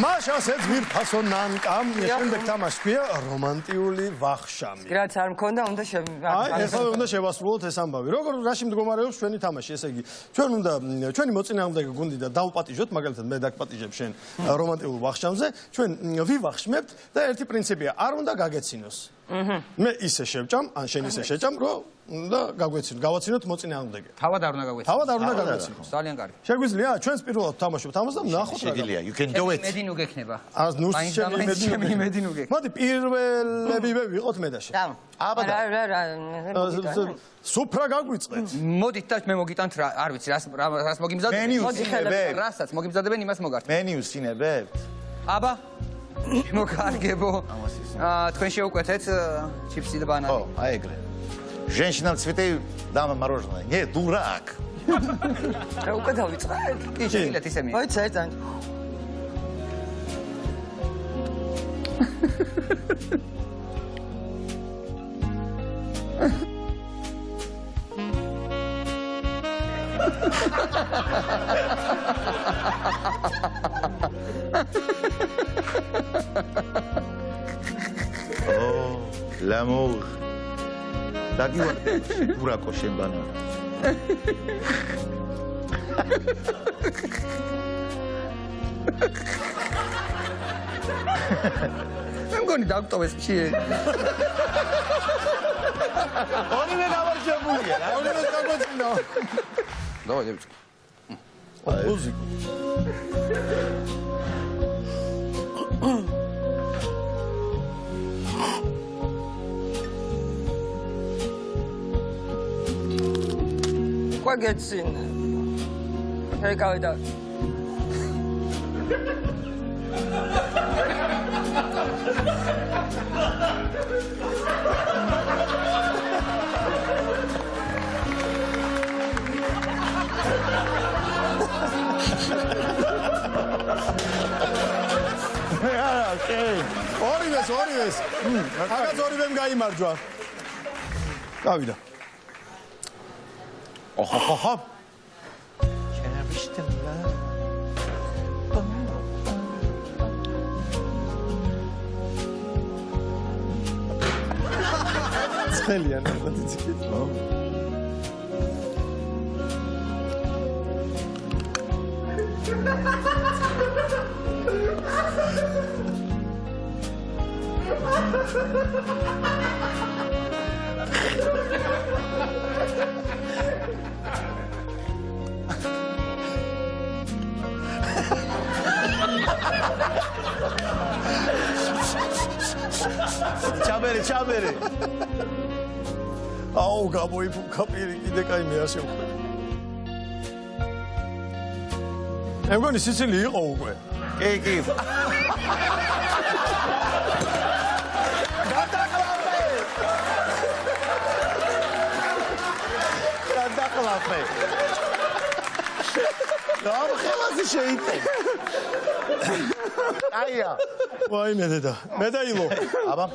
მას ასე ძვირფასო ნანკამ შემდეგ თამაში ქვია რომანტიული ვახშამი. რაც არ მქონდა, უნდა ეხლა უნდა შევასრულოთ ეს ამბავი. როგორ რაში მდგომარეობს ჩვენი თამაში, ესე იგი, ჩვენი მოწინააღმდეგე გუნდი და დავპატიჟოთ, მაგალითად მე დაგპატიჟებ შენ რომანტიულ ვახშამზე, ჩვენ ვივახშმებთ და ერთი პრინციპია, არ უნდა გაგეცინოს. მე ისე შევჭამ, ან შენ ისე შეჭამ, რომ და გავაცინოთ მოწინააღმდეგე. თავად არ უნდა გავეცინოთ. თავად არ უნდა გავეცინოთ. ძალიან კარგი. შეგვიძლია ჩვენს პირველად თამაშობთ ამას და ნახოთ რა. შეგიძლია, you can do it. მედინუ გექნება. ნუ შემი მედინუ გექნება. მოდი პირველებივე ვიყოთ მე და შენ. აბა სუფრა გაგვიწყეთ. მოდით და მე მოგიტანთ რა, არ ვიცი, რას მოგიმზადებ? მენიუს ინებებ. რასაც მოგიმზადებენ, იმას მოგართ. მენიუს ინებებ. აბა მოგარგებო. თქვენ შეუკვეთეთ ჩიფსი და ბანანი. О, а ეგრე. Женщинам цветы, дамам мороженое. Не, дурак. რა უკვე დავიწყეთ? კი, შეგიძლიათ ისე მე. მოიცა ერთად. Oh, l'amour. დაგივარდე, დურაკო შენ ბანანი. მე მგონი დაგტოვეს მშიე. ორივე გამარჯვებულია რა. ორივე გაგვეცინა. დავაი დავიწყო. მუსიკა. Quaghețin. Hai că uita. ორივეს. აგაც ორივემ გაიმარჯვა. გავიდა. ოჰოჰოჰო. ცხელიან დაწიწით. ჩაბერი. აუ, გამოიფუქა პირი, კიდე კაი მე არ შევხვდე. მე მგონი სიცილი იყო უკვე. კი. გადაყლაფე. ამ ხელაზე შეიტე. აია. ვაიმე დედა. მე და ილო. აბა.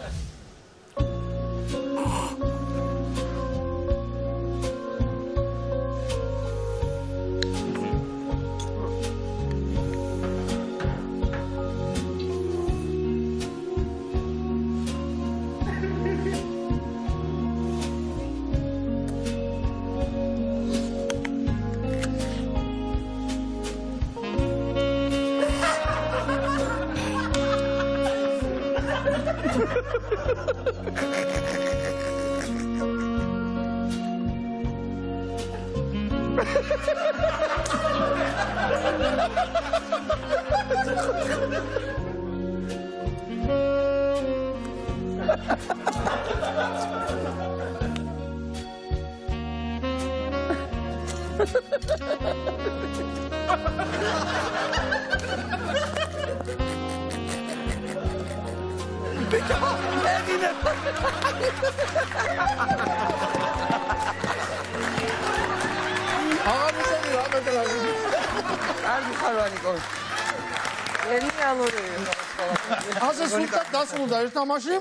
Genialuri. ასე სულთან დასრულდა ერთ თამაში.